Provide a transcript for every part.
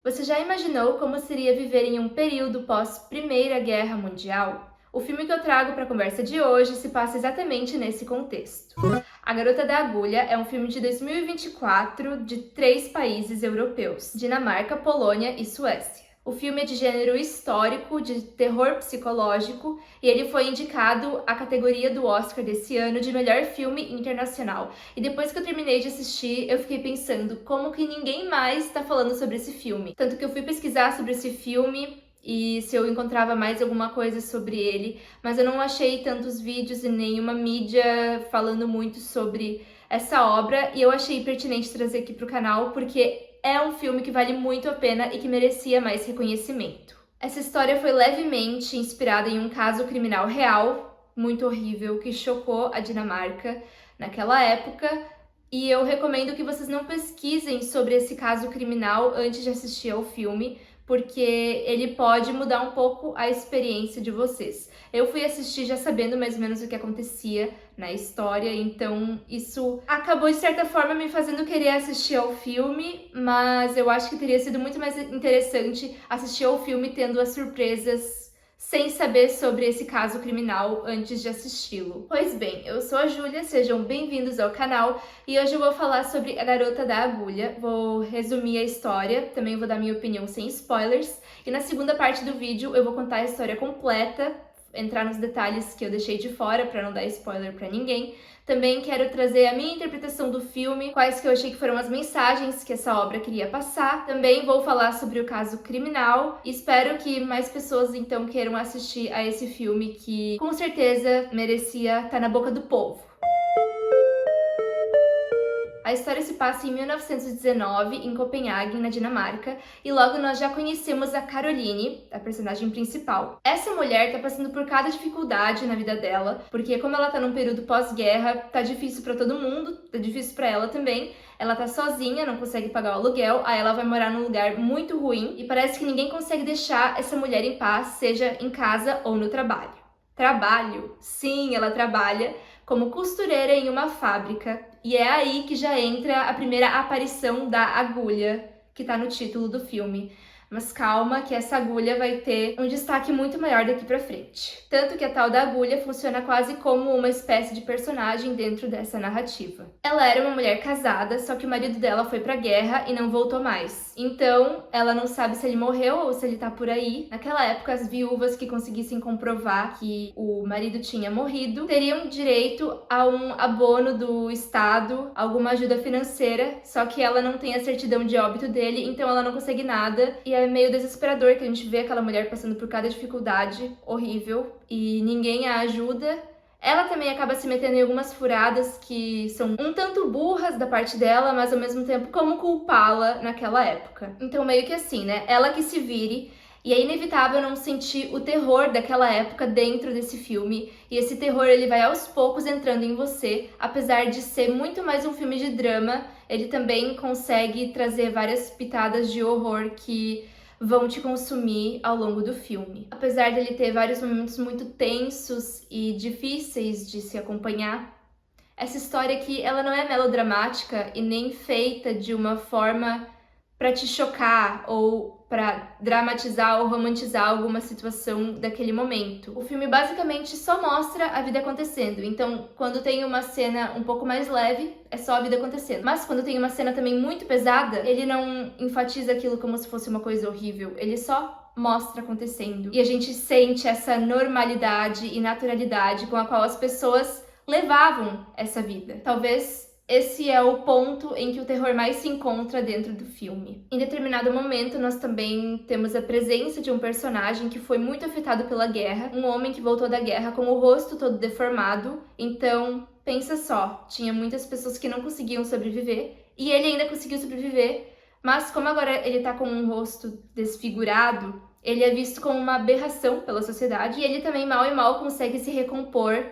Você já imaginou como seria viver em um período pós-Primeira Guerra Mundial? O filme que eu trago para a conversa de hoje se passa exatamente nesse contexto. A Garota da Agulha é um filme de 2024 de 3 países europeus: Dinamarca, Polônia e Suécia. O filme é de gênero histórico, de terror psicológico, e ele foi indicado à categoria do Oscar desse ano de melhor filme internacional. E depois que eu terminei de assistir, eu fiquei pensando como que ninguém mais está falando sobre esse filme. Tanto que eu fui pesquisar sobre esse filme e se eu encontrava mais alguma coisa sobre ele, mas eu não achei tantos vídeos e nenhuma mídia falando muito sobre essa obra, e eu achei pertinente trazer aqui para o canal porque é um filme que vale muito a pena e que merecia mais reconhecimento. Essa história foi levemente inspirada em um caso criminal real, muito horrível, que chocou a Dinamarca naquela época, e eu recomendo que vocês não pesquisem sobre esse caso criminal antes de assistir ao filme, porque ele pode mudar um pouco a experiência de vocês. Eu fui assistir já sabendo mais ou menos o que acontecia na história, então isso acabou de certa forma me fazendo querer assistir ao filme, mas eu acho que teria sido muito mais interessante assistir ao filme tendo as surpresas sem saber sobre esse caso criminal antes de assisti-lo. Pois bem, eu sou a Júlia, sejam bem-vindos ao canal e hoje eu vou falar sobre A Garota da Agulha. Vou resumir a história, também vou dar minha opinião sem spoilers, e na segunda parte do vídeo eu vou contar a história completa, entrar nos detalhes que eu deixei de fora para não dar spoiler para ninguém. Também quero trazer a minha interpretação do filme, quais que eu achei que foram as mensagens que essa obra queria passar. Também vou falar sobre o caso criminal. Espero que mais pessoas então queiram assistir a esse filme que com certeza merecia estar na boca do povo. A história se passa em 1919, em Copenhague, na Dinamarca, e logo nós já conhecemos a Caroline, a personagem principal. Essa mulher tá passando por cada dificuldade na vida dela, porque como ela tá num período pós-guerra, tá difícil pra todo mundo, tá difícil pra ela também. Ela tá sozinha, não consegue pagar o aluguel, aí ela vai morar num lugar muito ruim, e parece que ninguém consegue deixar essa mulher em paz, seja em casa ou no trabalho. Trabalho? Sim, ela trabalha como costureira em uma fábrica, e é aí que já entra a primeira aparição da agulha, que tá no título do filme. Mas calma que essa agulha vai ter um destaque muito maior daqui pra frente. Tanto que a tal da agulha funciona quase como uma espécie de personagem dentro dessa narrativa. Ela era uma mulher casada, só que o marido dela foi pra guerra e não voltou mais. Então, ela não sabe se ele morreu ou se ele tá por aí. Naquela época, as viúvas que conseguissem comprovar que o marido tinha morrido teriam direito a um abono do Estado, alguma ajuda financeira, só que ela não tem a certidão de óbito dele, então ela não consegue nada. E é meio desesperador que a gente vê aquela mulher passando por cada dificuldade horrível e ninguém a ajuda. Ela também acaba se metendo em algumas furadas que são um tanto burras da parte dela, mas ao mesmo tempo como culpá-la naquela época. Então meio que assim, né? Ela que se vire. E é inevitável não sentir o terror daquela época dentro desse filme. E esse terror ele vai aos poucos entrando em você. Apesar de ser muito mais um filme de drama, ele também consegue trazer várias pitadas de horror que vão te consumir ao longo do filme. Apesar dele ter vários momentos muito tensos e difíceis de se acompanhar, essa história aqui ela não é melodramática e nem feita de uma forma para te chocar ou para dramatizar ou romantizar alguma situação daquele momento. O filme basicamente só mostra a vida acontecendo. Então, quando tem uma cena um pouco mais leve, é só a vida acontecendo. Mas quando tem uma cena também muito pesada, ele não enfatiza aquilo como se fosse uma coisa horrível. Ele só mostra acontecendo. E a gente sente essa normalidade e naturalidade com a qual as pessoas levavam essa vida. Talvez esse é o ponto em que o terror mais se encontra dentro do filme. Em determinado momento, nós também temos a presença de um personagem que foi muito afetado pela guerra, um homem que voltou da guerra com o rosto todo deformado. Então, pensa só, tinha muitas pessoas que não conseguiam sobreviver, e ele ainda conseguiu sobreviver, mas como agora ele tá com um rosto desfigurado, ele é visto como uma aberração pela sociedade, e ele também mal e mal consegue se recompor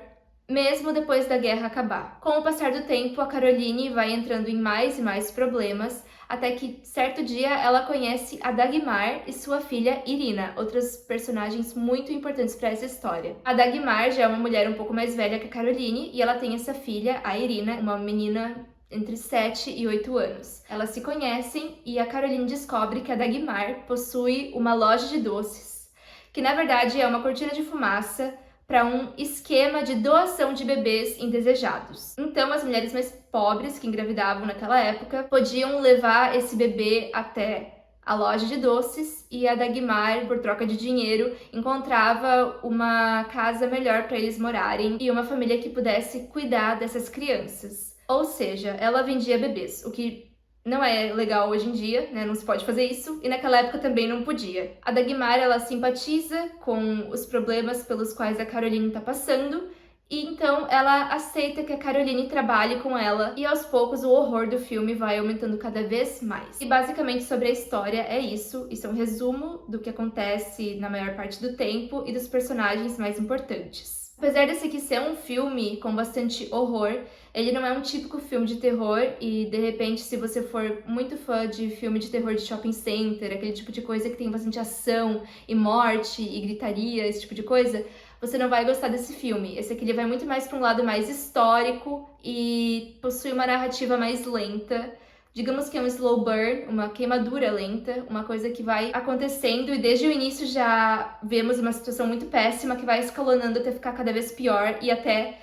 mesmo depois da guerra acabar. Com o passar do tempo, a Caroline vai entrando em mais e mais problemas, até que certo dia ela conhece a Dagmar e sua filha Irina, outras personagens muito importantes para essa história. A Dagmar já é uma mulher um pouco mais velha que a Caroline e ela tem essa filha, a Irina, uma menina entre 7 e 8 anos. Elas se conhecem e a Caroline descobre que a Dagmar possui uma loja de doces, que na verdade é uma cortina de fumaça para um esquema de doação de bebês indesejados. Então, as mulheres mais pobres que engravidavam naquela época podiam levar esse bebê até a loja de doces e a Dagmar, por troca de dinheiro, encontrava uma casa melhor para eles morarem e uma família que pudesse cuidar dessas crianças. Ou seja, ela vendia bebês, o que não é legal hoje em dia, né? Não se pode fazer isso, e naquela época também não podia. A Dagmar, ela simpatiza com os problemas pelos quais a Caroline tá passando, e então ela aceita que a Caroline trabalhe com ela, e aos poucos o horror do filme vai aumentando cada vez mais. E basicamente sobre a história é isso é um resumo do que acontece na maior parte do tempo e dos personagens mais importantes. Apesar desse aqui ser um filme com bastante horror, ele não é um típico filme de terror e, de repente, se você for muito fã de filme de terror de shopping center, aquele tipo de coisa que tem bastante ação e morte e gritaria, esse tipo de coisa, você não vai gostar desse filme. Esse aqui ele vai muito mais para um lado mais histórico e possui uma narrativa mais lenta. Digamos que é um slow burn, uma queimadura lenta, uma coisa que vai acontecendo e desde o início já vemos uma situação muito péssima que vai escalonando até ficar cada vez pior e até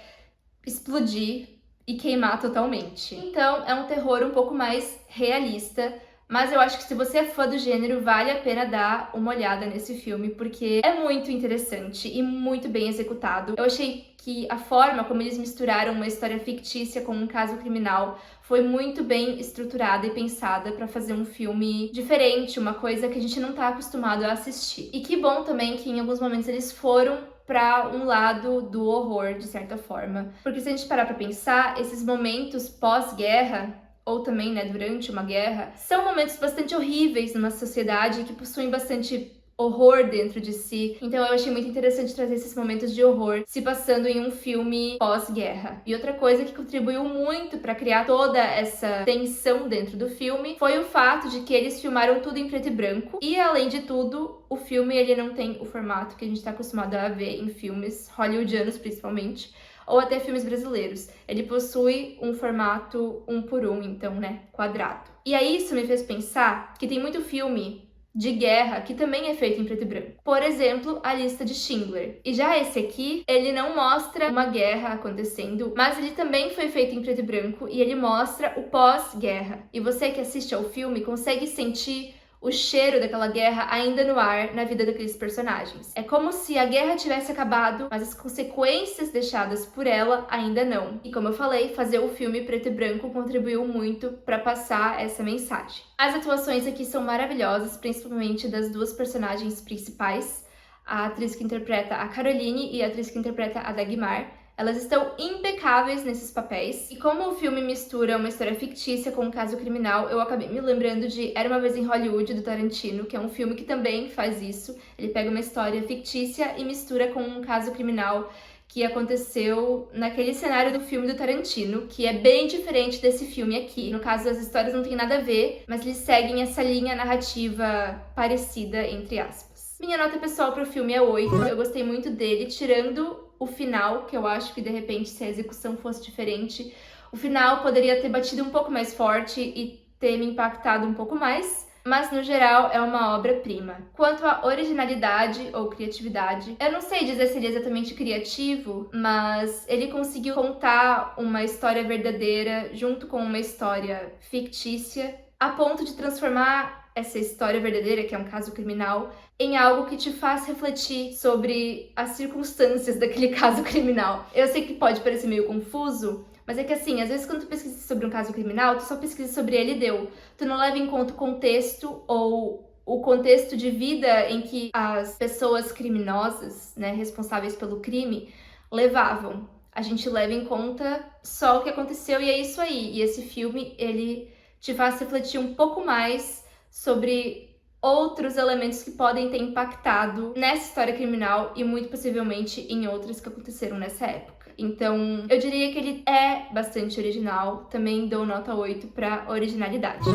explodir e queimar totalmente. Então é um terror um pouco mais realista, mas eu acho que se você é fã do gênero, vale a pena dar uma olhada nesse filme, porque é muito interessante e muito bem executado. Eu achei que a forma como eles misturaram uma história fictícia com um caso criminal foi muito bem estruturada e pensada para fazer um filme diferente, uma coisa que a gente não tá acostumado a assistir. E que bom também que em alguns momentos eles foram para um lado do horror, de certa forma. Porque se a gente parar para pensar, esses momentos pós-guerra, ou também, né, durante uma guerra, são momentos bastante horríveis numa sociedade que possuem bastante horror dentro de si. Então eu achei muito interessante trazer esses momentos de horror se passando em um filme pós-guerra. E outra coisa que contribuiu muito para criar toda essa tensão dentro do filme foi o fato de que eles filmaram tudo em preto e branco. E além de tudo, o filme ele não tem o formato que a gente está acostumado a ver em filmes hollywoodianos, principalmente, ou até filmes brasileiros. Ele possui um formato 1:1, então, né, quadrado. E aí isso me fez pensar que tem muito filme de guerra que também é feito em preto e branco. Por exemplo, A Lista de Schindler. E já esse aqui, ele não mostra uma guerra acontecendo, mas ele também foi feito em preto e branco e ele mostra o pós-guerra. E você que assiste ao filme consegue sentir o cheiro daquela guerra ainda no ar na vida daqueles personagens. É como se a guerra tivesse acabado, mas as consequências deixadas por ela ainda não. E como eu falei, fazer o filme preto e branco contribuiu muito para passar essa mensagem. As atuações aqui são maravilhosas, principalmente das duas personagens principais, a atriz que interpreta a Caroline e a atriz que interpreta a Dagmar. Elas estão impecáveis nesses papéis. E como o filme mistura uma história fictícia com um caso criminal, eu acabei me lembrando de Era Uma Vez em Hollywood, do Tarantino, que é um filme que também faz isso. Ele pega uma história fictícia e mistura com um caso criminal que aconteceu naquele cenário do filme do Tarantino, que é bem diferente desse filme aqui. No caso, as histórias não têm nada a ver, mas eles seguem essa linha narrativa parecida, entre aspas. Minha nota pessoal pro filme é 8. Eu gostei muito dele, tirando o final, que eu acho que de repente se a execução fosse diferente, o final poderia ter batido um pouco mais forte e ter me impactado um pouco mais, mas no geral é uma obra-prima. Quanto à originalidade ou criatividade, eu não sei dizer se ele é exatamente criativo, mas ele conseguiu contar uma história verdadeira junto com uma história fictícia, a ponto de transformar essa história verdadeira, que é um caso criminal, em algo que te faz refletir sobre as circunstâncias daquele caso criminal. Eu sei que pode parecer meio confuso, mas é que assim, às vezes quando tu pesquisa sobre um caso criminal, tu só pesquisa sobre ele e deu. Tu não leva em conta o contexto ou o contexto de vida em que as pessoas criminosas, né, responsáveis pelo crime, levavam. A gente leva em conta só o que aconteceu e é isso aí. E esse filme, ele te faz refletir um pouco mais sobre outros elementos que podem ter impactado nessa história criminal e muito possivelmente em outras que aconteceram nessa época. Então, eu diria que ele é bastante original, também dou nota 8 para originalidade.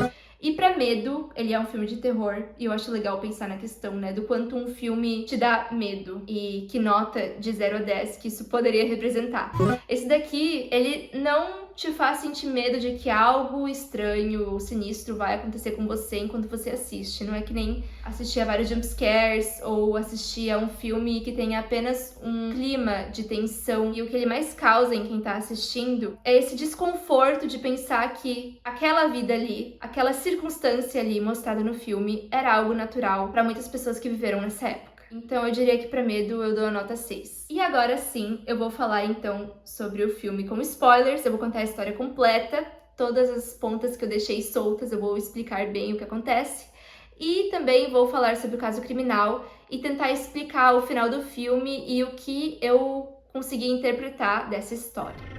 E pra medo, ele é um filme de terror, e eu acho legal pensar na questão, né, do quanto um filme te dá medo e que nota de 0 a 10 que isso poderia representar. Esse daqui, ele não te faz sentir medo de que algo estranho ou sinistro vai acontecer com você enquanto você assiste. Não é que nem assistir a vários jumpscares ou assistir a um filme que tem apenas um clima de tensão, e o que ele mais causa em quem tá assistindo é esse desconforto de pensar que aquela vida ali, aquela circunstância ali mostrada no filme era algo natural para muitas pessoas que viveram nessa época. Então eu diria que pra medo eu dou a nota 6. E agora sim, eu vou falar então sobre o filme com spoilers, eu vou contar a história completa, todas as pontas que eu deixei soltas eu vou explicar bem o que acontece. E também vou falar sobre o caso criminal e tentar explicar o final do filme e o que eu consegui interpretar dessa história.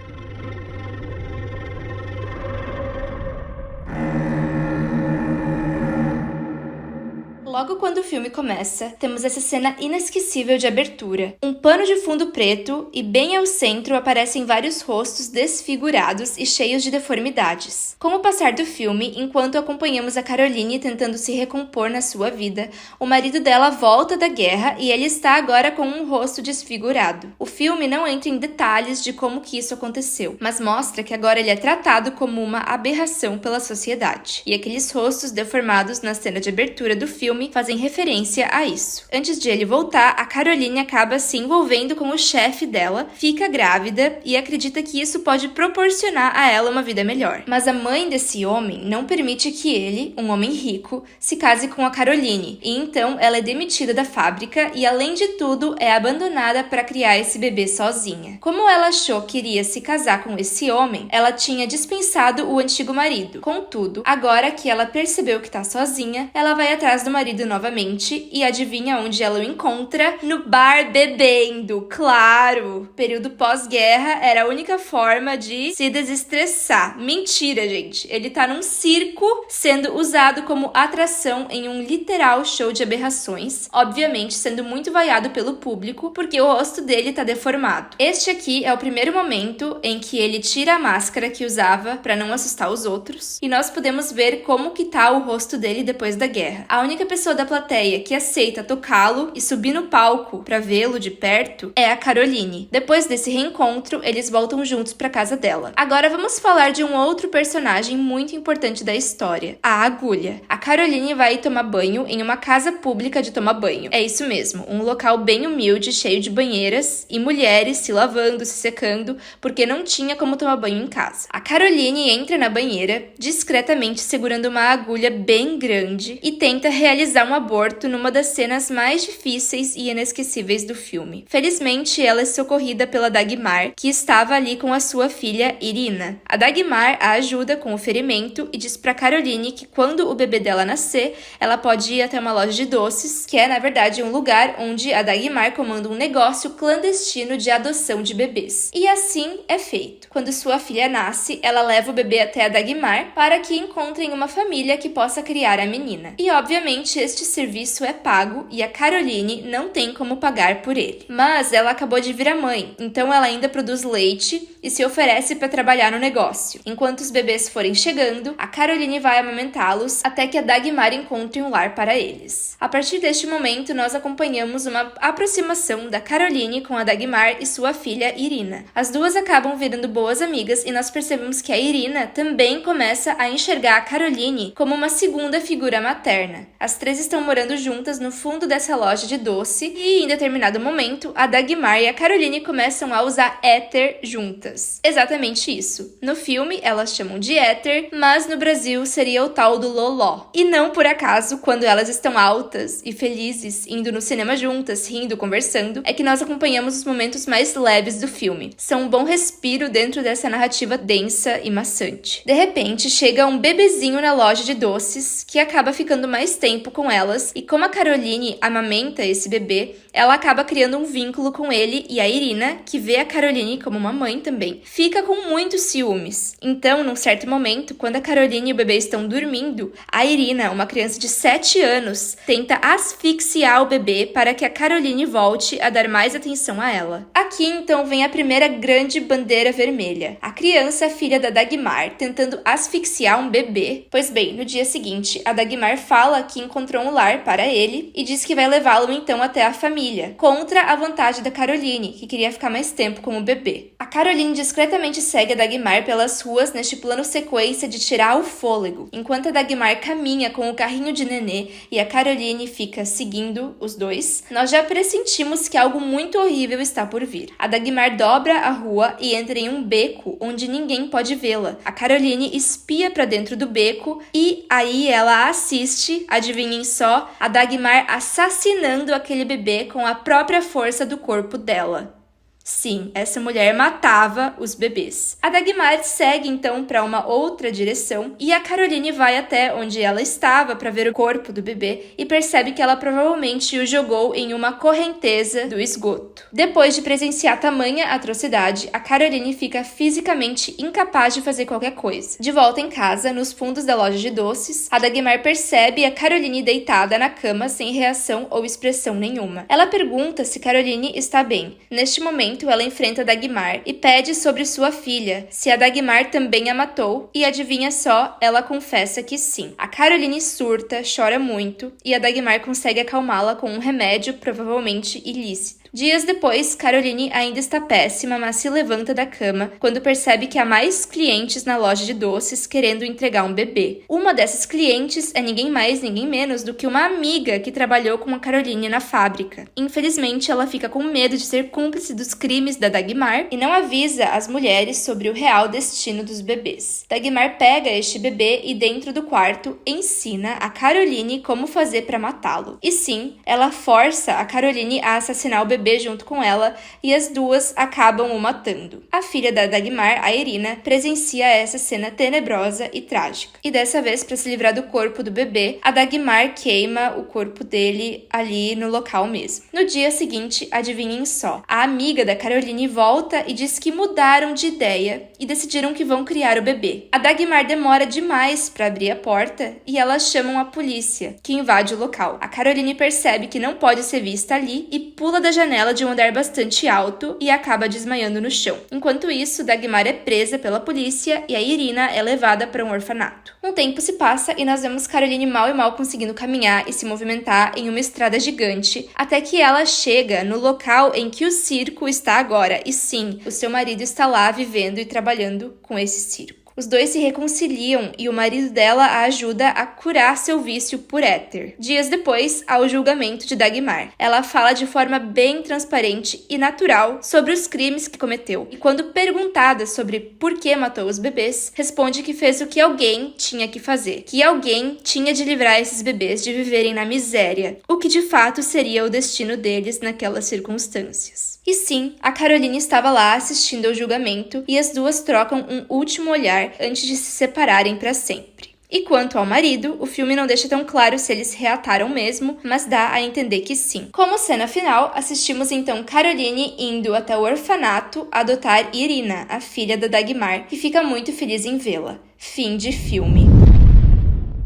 Logo quando o filme começa, temos essa cena inesquecível de abertura. Um pano de fundo preto e bem ao centro aparecem vários rostos desfigurados e cheios de deformidades. Com o passar do filme, enquanto acompanhamos a Caroline tentando se recompor na sua vida, o marido dela volta da guerra e ele está agora com um rosto desfigurado. O filme não entra em detalhes de como que isso aconteceu, mas mostra que agora ele é tratado como uma aberração pela sociedade. E aqueles rostos deformados na cena de abertura do filme fazem referência a isso. Antes de ele voltar, a Caroline acaba se envolvendo com o chefe dela, fica grávida e acredita que isso pode proporcionar a ela uma vida melhor. Mas a mãe desse homem não permite que ele, um homem rico, se case com a Caroline, e então ela é demitida da fábrica e, além de tudo, é abandonada para criar esse bebê sozinha. Como ela achou que iria se casar com esse homem, ela tinha dispensado o antigo marido. Contudo, agora que ela percebeu que tá sozinha, ela vai atrás do marido novamente e adivinha onde ela o encontra? No bar bebendo, claro! Período pós-guerra era a única forma de se desestressar. Mentira, gente! Ele tá num circo sendo usado como atração em um literal show de aberrações, obviamente sendo muito vaiado pelo público porque o rosto dele tá deformado. Este aqui é o primeiro momento em que ele tira a máscara que usava para não assustar os outros e nós podemos ver como que tá o rosto dele depois da guerra. A única pessoa da plateia que aceita tocá-lo e subir no palco para vê-lo de perto é a Caroline. Depois desse reencontro, eles voltam juntos para casa dela. Agora vamos falar de um outro personagem muito importante da história, a agulha. A Caroline vai tomar banho em uma casa pública de tomar banho. É isso mesmo, um local bem humilde, cheio de banheiras e mulheres se lavando, se secando, porque não tinha como tomar banho em casa. A Caroline entra na banheira, discretamente segurando uma agulha bem grande e tenta realizar um aborto numa das cenas mais difíceis e inesquecíveis do filme. Felizmente, ela é socorrida pela Dagmar, que estava ali com a sua filha Irina. A Dagmar a ajuda com o ferimento e diz pra Caroline que quando o bebê dela nascer, ela pode ir até uma loja de doces, que é, na verdade, um lugar onde a Dagmar comanda um negócio clandestino de adoção de bebês. E assim é feito. Quando sua filha nasce, ela leva o bebê até a Dagmar para que encontrem uma família que possa criar a menina. E, obviamente, este serviço é pago e a Caroline não tem como pagar por ele. Mas ela acabou de virar mãe, então ela ainda produz leite e se oferece para trabalhar no negócio. Enquanto os bebês forem chegando, a Caroline vai amamentá-los até que a Dagmar encontre um lar para eles. A partir deste momento, nós acompanhamos uma aproximação da Caroline com a Dagmar e sua filha Irina. As duas acabam virando boas amigas e nós percebemos que a Irina também começa a enxergar a Caroline como uma segunda figura materna. As três estão morando juntas no fundo dessa loja de doce e, em determinado momento, a Dagmar e a Caroline começam a usar éter juntas. Exatamente isso. No filme, elas chamam de éter, mas no Brasil seria o tal do loló. E não por acaso, quando elas estão altas e felizes, indo no cinema juntas, rindo, conversando, é que nós acompanhamos os momentos mais leves do filme. São um bom respiro dentro dessa narrativa densa e maçante. De repente, chega um bebezinho na loja de doces, que acaba ficando mais tempo com elas, e como a Caroline amamenta esse bebê, ela acaba criando um vínculo com ele, e a Irina, que vê a Caroline como uma mãe também, fica com muitos ciúmes. Então, num certo momento, quando a Caroline e o bebê estão dormindo, a Irina, uma criança de 7 anos, tenta asfixiar o bebê para que a Caroline volte a dar mais atenção a ela. Aqui, então, vem a primeira grande bandeira vermelha. A criança, filha da Dagmar, tentando asfixiar um bebê. Pois bem, no dia seguinte, a Dagmar fala que encontrou encontrou um lar para ele e diz que vai levá-lo então até a família, contra a vontade da Caroline, que queria ficar mais tempo com o bebê. A Caroline discretamente segue a Dagmar pelas ruas neste plano sequência de tirar o fôlego, enquanto a Dagmar caminha com o carrinho de nenê e a Caroline fica seguindo os dois. Nós já pressentimos que algo muito horrível está por vir. A Dagmar dobra a rua e entra em um beco onde ninguém pode vê-la. A Caroline espia para dentro do beco e aí ela assiste, adivinhem só, a Dagmar assassinando aquele bebê com a própria força do corpo dela. Sim, essa mulher matava os bebês. A Dagmar segue então para uma outra direção e a Caroline vai até onde ela estava para ver o corpo do bebê e percebe que ela provavelmente o jogou em uma correnteza do esgoto. Depois de presenciar tamanha atrocidade, a Caroline fica fisicamente incapaz de fazer qualquer coisa. De volta em casa, nos fundos da loja de doces, a Dagmar percebe a Caroline deitada na cama sem reação ou expressão nenhuma. Ela pergunta se Caroline está bem. Neste momento, ela enfrenta Dagmar e pede sobre sua filha, se a Dagmar também a matou, e adivinha só, ela confessa que sim. A Caroline surta, chora muito, e a Dagmar consegue acalmá-la com um remédio provavelmente ilícito. Dias depois, Caroline ainda está péssima, mas se levanta da cama quando percebe que há mais clientes na loja de doces querendo entregar um bebê. Uma dessas clientes é ninguém mais, ninguém menos do que uma amiga que trabalhou com a Caroline na fábrica. Infelizmente, ela fica com medo de ser cúmplice dos crimes da Dagmar e não avisa as mulheres sobre o real destino dos bebês. Dagmar pega este bebê e dentro do quarto ensina a Caroline como fazer para matá-lo. E sim, ela força a Caroline a assassinar o bebê junto com ela e as duas acabam o matando. A filha da Dagmar, a Irina, presencia essa cena tenebrosa e trágica. E dessa vez, para se livrar do corpo do bebê, a Dagmar queima o corpo dele ali no local mesmo. No dia seguinte, adivinhem só, a amiga da Caroline volta e diz que mudaram de ideia e decidiram que vão criar o bebê. A Dagmar demora demais para abrir a porta e elas chamam a polícia, que invade o local. A Caroline percebe que não pode ser vista ali e pula da janela de um andar bastante alto e acaba desmaiando no chão. Enquanto isso, Dagmar é presa pela polícia e a Irina é levada para um orfanato. Um tempo se passa e nós vemos Caroline mal e mal conseguindo caminhar e se movimentar em uma estrada gigante, até que ela chega no local em que o circo está agora. E sim, o seu marido está lá vivendo e trabalhando com esse circo. Os dois se reconciliam e o marido dela a ajuda a curar seu vício por éter. Dias depois, há o julgamento de Dagmar. Ela fala de forma bem transparente e natural sobre os crimes que cometeu. E quando perguntada sobre por que matou os bebês, responde que fez o que alguém tinha que fazer. Que alguém tinha de livrar esses bebês de viverem na miséria. O que de fato seria o destino deles naquelas circunstâncias. E sim, a Caroline estava lá assistindo ao julgamento e as duas trocam um último olhar antes de se separarem para sempre. E quanto ao marido, o filme não deixa tão claro se eles reataram mesmo, mas dá a entender que sim. Como cena final, assistimos então Caroline indo até o orfanato adotar Irina, a filha da Dagmar, que fica muito feliz em vê-la. Fim de filme.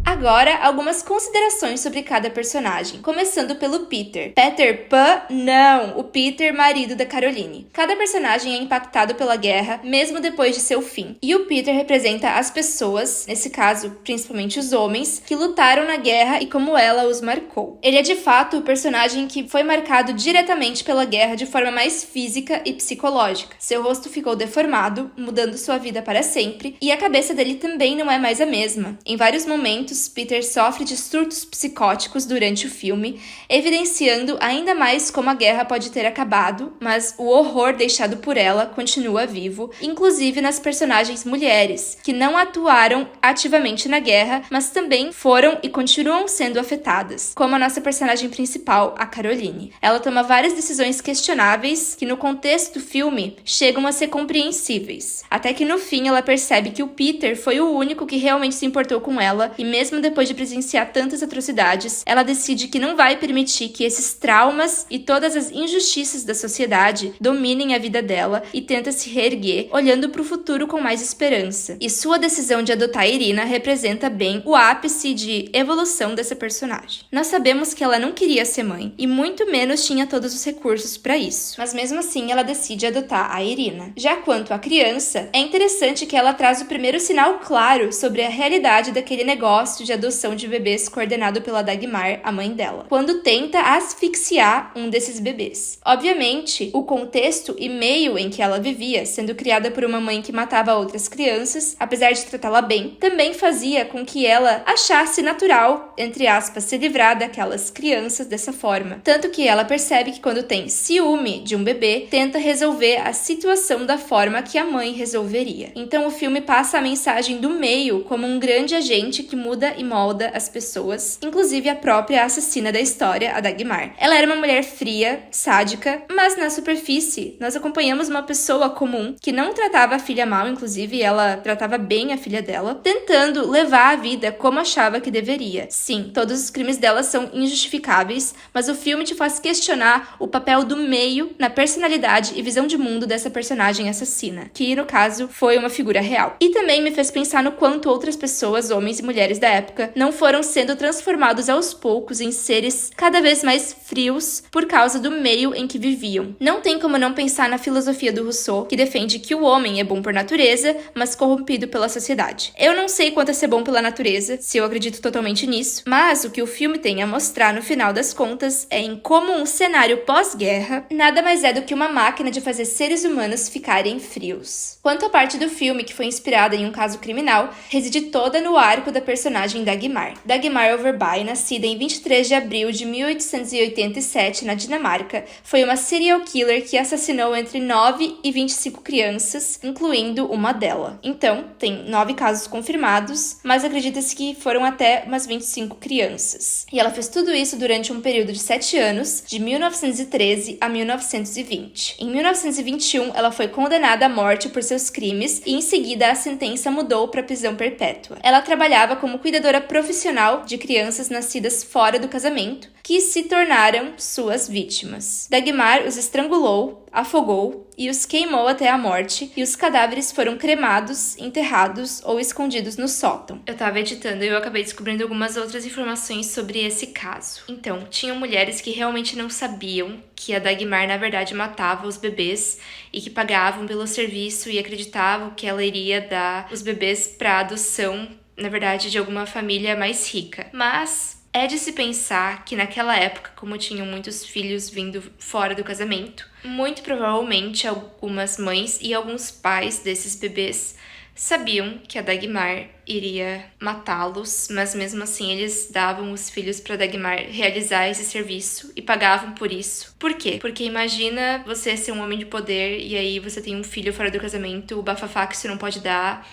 Agora, algumas considerações sobre cada personagem, começando pelo Peter. Peter Pan? Não! O Peter, marido da Caroline. Cada personagem é impactado pela guerra, mesmo depois de seu fim. E o Peter representa as pessoas, nesse caso, principalmente os homens, que lutaram na guerra e como ela os marcou. Ele é de fato o personagem que foi marcado diretamente pela guerra de forma mais física e psicológica. Seu rosto ficou deformado, mudando sua vida para sempre, e a cabeça dele também não é mais a mesma. Em vários momentos, Peter sofre de surtos psicóticos durante o filme, evidenciando ainda mais como a guerra pode ter acabado, mas o horror deixado por ela continua vivo, inclusive nas personagens mulheres, que não atuaram ativamente na guerra, mas também foram e continuam sendo afetadas, como a nossa personagem principal, a Caroline. Ela toma várias decisões questionáveis que, no contexto do filme, chegam a ser compreensíveis, até que no fim ela percebe que o Peter foi o único que realmente se importou com ela e mesmo depois de presenciar tantas atrocidades, ela decide que não vai permitir que esses traumas e todas as injustiças da sociedade dominem a vida dela e tenta se reerguer, olhando para o futuro com mais esperança. E sua decisão de adotar Irina representa bem o ápice de evolução dessa personagem. Nós sabemos que ela não queria ser mãe e muito menos tinha todos os recursos para isso, mas mesmo assim ela decide adotar a Irina. Já quanto à criança, é interessante que ela traz o primeiro sinal claro sobre a realidade daquele negócio negócio de adoção de bebês coordenado pela Dagmar, a mãe dela, quando tenta asfixiar um desses bebês. Obviamente, o contexto e meio em que ela vivia, sendo criada por uma mãe que matava outras crianças, apesar de tratá-la bem, também fazia com que ela achasse natural, entre aspas, se livrar daquelas crianças dessa forma. Tanto que ela percebe que quando tem ciúme de um bebê, tenta resolver a situação da forma que a mãe resolveria. Então o filme passa a mensagem do meio como um grande agente que muda e molda as pessoas, inclusive a própria assassina da história, a Dagmar. Ela era uma mulher fria, sádica, mas na superfície nós acompanhamos uma pessoa comum que não tratava a filha mal, inclusive ela tratava bem a filha dela, tentando levar a vida como achava que deveria. Sim, todos os crimes dela são injustificáveis, mas o filme te faz questionar o papel do meio na personalidade e visão de mundo dessa personagem assassina, que no caso foi uma figura real. E também me fez pensar no quanto outras pessoas, homens e mulheres da época, não foram sendo transformados aos poucos em seres cada vez mais frios por causa do meio em que viviam. Não tem como não pensar na filosofia do Rousseau, que defende que o homem é bom por natureza, mas corrompido pela sociedade. Eu não sei quanto é ser bom pela natureza, se eu acredito totalmente nisso, mas o que o filme tem a mostrar no final das contas é em como um cenário pós-guerra nada mais é do que uma máquina de fazer seres humanos ficarem frios. Quanto à parte do filme que foi inspirada em um caso criminal, reside toda no arco da personagem Dagmar. Dagmar Overby, nascida em 23 de abril de 1887 na Dinamarca, foi uma serial killer que assassinou entre 9 e 25 crianças, incluindo uma dela. Então, tem 9 casos confirmados, mas acredita-se que foram até umas 25 crianças. E ela fez tudo isso durante um período de 7 anos, de 1913 a 1920. Em 1921, ela foi condenada à morte por seus crimes e, em seguida, a sentença mudou para prisão perpétua. Ela trabalhava como cuidadora profissional de crianças nascidas fora do casamento, que se tornaram suas vítimas. Dagmar os estrangulou, afogou e os queimou até a morte, e os cadáveres foram cremados, enterrados ou escondidos no sótão. Eu tava editando e eu acabei descobrindo algumas outras informações sobre esse caso. Então, tinham mulheres que realmente não sabiam que a Dagmar na verdade matava os bebês e que pagavam pelo serviço e acreditavam que ela iria dar os bebês para adoção, na verdade, de alguma família mais rica. Mas é de se pensar que naquela época, como tinham muitos filhos vindo fora do casamento, muito provavelmente algumas mães e alguns pais desses bebês sabiam que a Dagmar iria matá-los, mas mesmo assim eles davam os filhos para Dagmar realizar esse serviço e pagavam por isso. Por quê? Porque imagina você ser um homem de poder e aí você tem um filho fora do casamento, o bafafá que você não pode dar.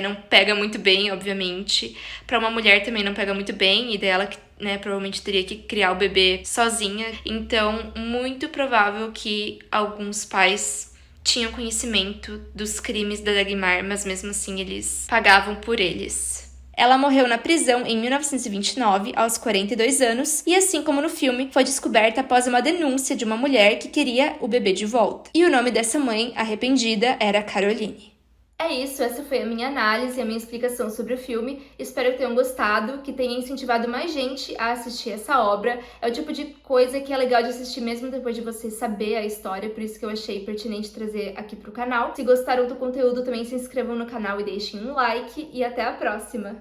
Não pega muito bem, obviamente. Para uma mulher também não pega muito bem, e dela que, provavelmente teria que criar o bebê sozinha. Então, muito provável que alguns pais tinham conhecimento dos crimes da Dagmar, mas mesmo assim eles pagavam por eles. Ela morreu na prisão em 1929, aos 42 anos, e assim como no filme, foi descoberta após uma denúncia de uma mulher que queria o bebê de volta. E o nome dessa mãe, arrependida, era Caroline. É isso, essa foi a minha análise e a minha explicação sobre o filme. Espero que tenham gostado, que tenha incentivado mais gente a assistir essa obra. É o tipo de coisa que é legal de assistir mesmo depois de você saber a história, por isso que eu achei pertinente trazer aqui pro canal. Se gostaram do conteúdo, também se inscrevam no canal e deixem um like, e até a próxima!